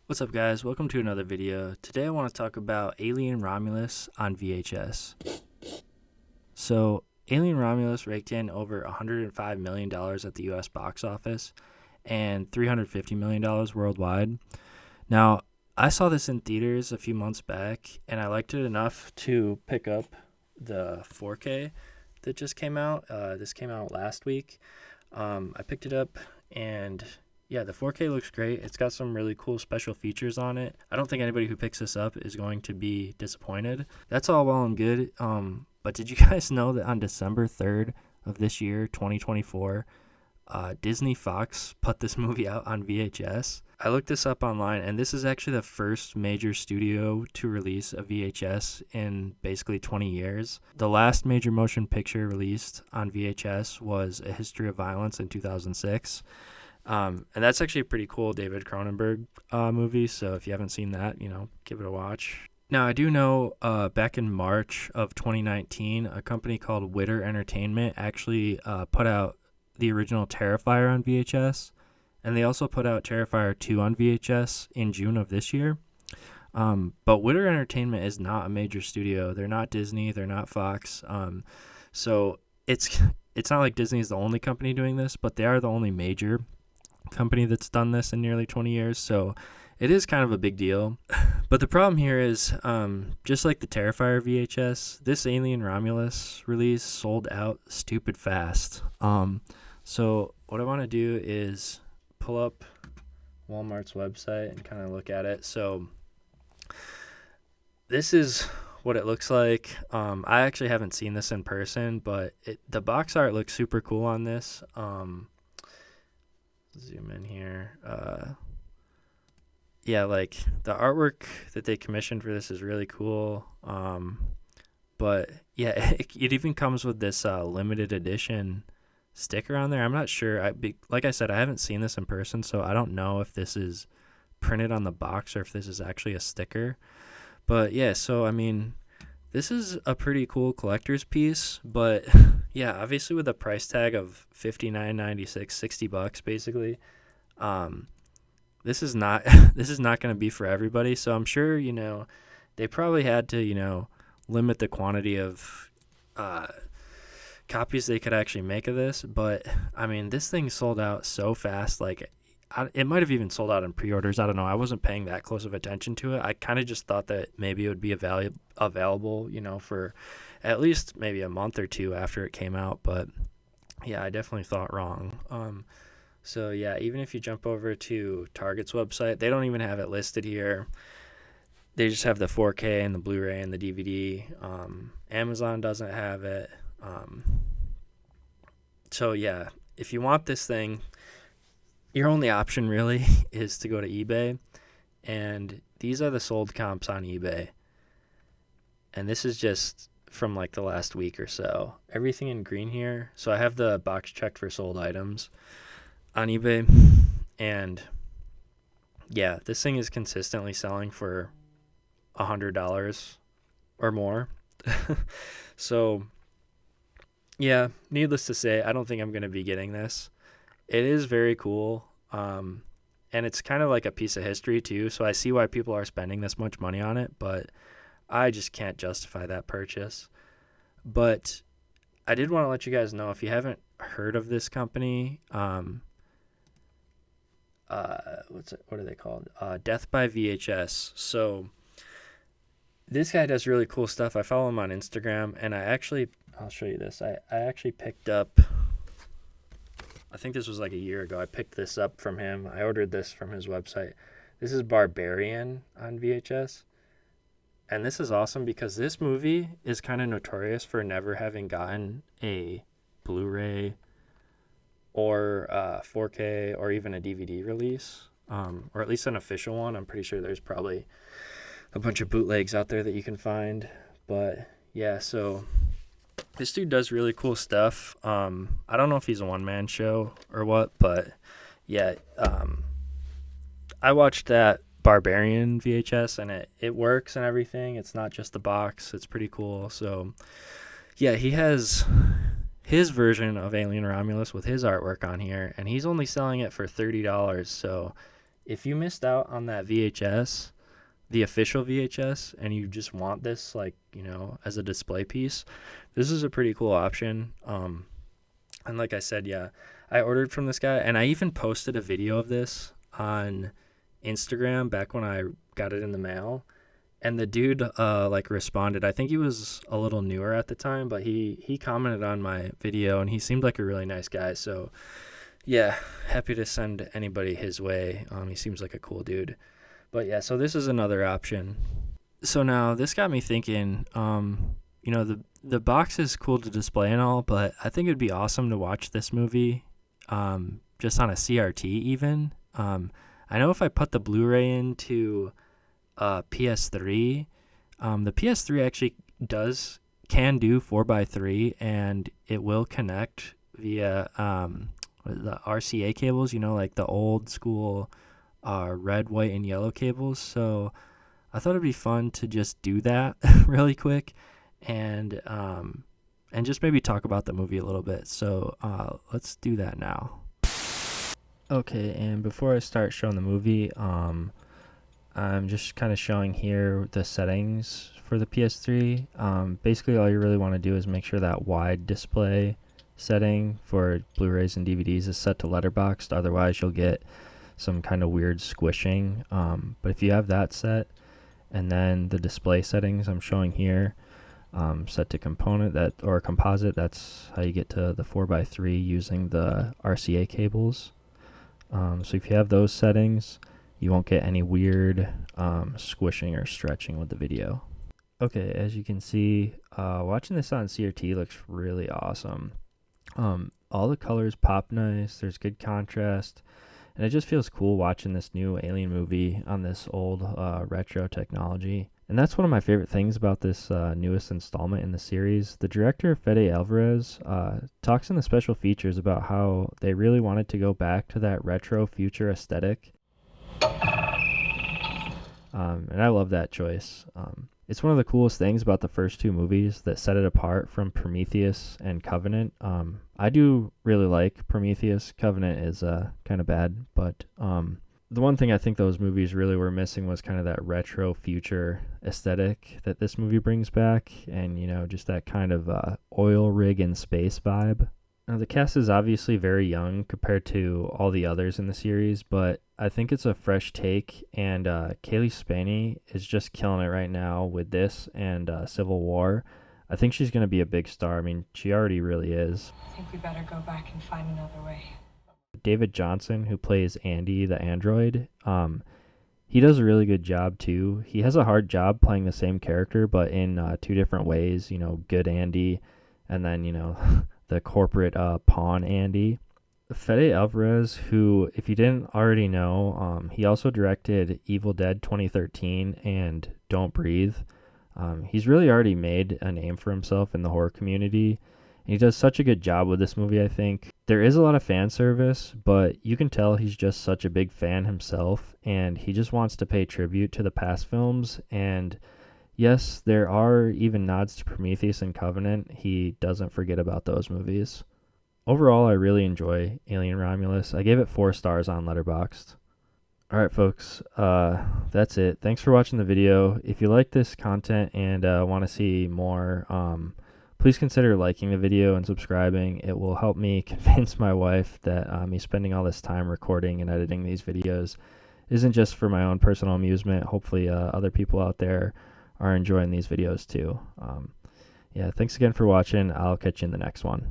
What's up, guys? Welcome to another video. Today I want to talk about Alien Romulus on VHS. So, Alien Romulus raked in over $105 million at the US box office and $350 million worldwide. Now, I saw this in theaters a few months back, and I liked it enough to pick up the 4K that just came out. This came out last week. I picked it up, and yeah, the 4K looks great. It's got some really cool special features on it. I don't think anybody who picks this up is going to be disappointed. That's all well and good. But did you guys know that on December 3rd of this year, 2024, Disney Fox put this movie out on VHS? I looked this up online, and this is actually the first major studio to release a VHS in basically 20 years. The last major motion picture released on VHS was A History of Violence in 2006. And that's actually a pretty cool David Cronenberg movie, so if you haven't seen that, give it a watch. Now, I do know back in March of 2019, a company called Witter Entertainment actually put out the original Terrifier on VHS, and they also put out Terrifier 2 on VHS in June of this year. But Witter Entertainment is not a major studio. They're not Disney. They're not Fox. So it's not like Disney is the only company doing this, but they are the only major company that's done this in nearly 20 years, so it is kind of a big deal. But the problem here is, just like the Terrifier VHS, this Alien Romulus release sold out stupid fast. So what I want to do is pull up Walmart's website and kind of look at it. So this is what it looks like. I actually haven't seen this in person, but the box art looks super cool on this. Zoom in here. Yeah, like the artwork that they commissioned for this is really cool. But yeah, it even comes with this limited edition sticker on there. I'm not sure. Like I said, I haven't seen this in person, so I don't know if this is printed on the box or if this is actually a sticker. But yeah, so I mean, this is a pretty cool collector's piece, but yeah, obviously with a price tag of $59.96, $60 basically, this is not going to be for everybody. So I'm sure, they probably had to, limit the quantity of copies they could actually make of this. But I mean, this thing sold out so fast. Like, it might have even sold out in pre-orders. I don't know. I wasn't paying that close of attention to it. I kind of just thought that maybe it would be available, for at least maybe a month or two after it came out. But yeah, I definitely thought wrong. So yeah, even if you jump over to Target's website, they don't even have it listed here. They just have the 4K and the Blu-ray and the DVD. Amazon doesn't have it. So yeah, if you want this thing, your only option really is to go to eBay, and these are the sold comps on eBay. And this is just from like the last week or so. Everything in green here. So I have the box checked for sold items on eBay, and yeah, this thing is consistently selling for $100 or more. So yeah, needless to say, I don't think I'm going to be getting this. It is very cool, and it's kind of like a piece of history too, so I see why people are spending this much money on it, but I just can't justify that purchase. But I did want to let you guys know, if you haven't heard of this company, what are they called? Death by VHS. So this guy does really cool stuff. I follow him on Instagram, and I'll show you this. I actually picked up, I think this was like a year ago. I picked this up from him. I ordered this from his website. This is Barbarian on VHS. And this is awesome because this movie is kind of notorious for never having gotten a Blu-ray or 4K or even a DVD release, or at least an official one. I'm pretty sure there's probably a bunch of bootlegs out there that you can find. But yeah, so this dude does really cool stuff. I don't know if he's a one-man show or what, but yeah, I watched that Barbarian VHS, and it works and everything. It's not just the box. It's pretty cool. So yeah, he has his version of Alien Romulus with his artwork on here, and he's only selling it for $30. So if you missed out on that VHS, the official VHS, and you just want this, like, as a display piece, this is a pretty cool option. And like I said, yeah, I ordered from this guy, and I even posted a video of this on Instagram back when I got it in the mail. And the dude responded. I think he was a little newer at the time, but he commented on my video, and he seemed like a really nice guy. So yeah, happy to send anybody his way. He seems like a cool dude. But yeah, so this is another option. So now this got me thinking, the box is cool to display and all, but I think it'd be awesome to watch this movie just on a CRT even. I know if I put the Blu-ray into PS3, the PS3 actually can do 4x3, and it will connect via the RCA cables, like the old school red, white, and yellow cables. So I thought it'd be fun to just do that really quick and just maybe talk about the movie a little bit. So let's do that now. Okay, and before I start showing the movie, I'm just kind of showing here the settings for the PS3. Basically, all you really want to do is make sure that wide display setting for Blu-rays and DVDs is set to letterboxed. Otherwise, you'll get some kind of weird squishing. But if you have that set, and then the display settings I'm showing here, set to composite, that's how you get to the 4x3 using the RCA cables. So if you have those settings, you won't get any weird squishing or stretching with the video. Okay, as you can see, watching this on CRT looks really awesome. All the colors pop nice, there's good contrast, and it just feels cool watching this new Alien movie on this old retro technology. And that's one of my favorite things about this newest installment in the series. The director, Fede Alvarez, talks in the special features about how they really wanted to go back to that retro future aesthetic. And I love that choice. It's one of the coolest things about the first two movies that set it apart from Prometheus and Covenant. I do really like Prometheus. Covenant is kind of bad, but the one thing I think those movies really were missing was kind of that retro future aesthetic that this movie brings back, and just that kind of oil rig in space vibe. Now, the cast is obviously very young compared to all the others in the series, but I think it's a fresh take, and Kaylee Spaney is just killing it right now with this and Civil War. I think she's going to be a big star. I mean, she already really is. I think we better go back and find another way. David Johnson, who plays Andy the android, he does a really good job too. He has a hard job playing the same character, but in two different ways. Good Andy, and then the corporate pawn Andy. Fede Alvarez, who, if you didn't already know, he also directed Evil Dead 2013 and Don't Breathe. He's really already made a name for himself in the horror community. And he does such a good job with this movie, I think. There is a lot of fan service, but you can tell he's just such a big fan himself, and he just wants to pay tribute to the past films. And yes, there are even nods to Prometheus and Covenant. He doesn't forget about those movies. Overall, I really enjoy Alien Romulus. I gave it 4 stars on Letterboxd. Alright folks, that's it. Thanks for watching the video. If you like this content and want to see more, please consider liking the video and subscribing. It will help me convince my wife that me spending all this time recording and editing these videos isn't just for my own personal amusement. Hopefully other people out there are enjoying these videos too. Yeah, thanks again for watching. I'll catch you in the next one.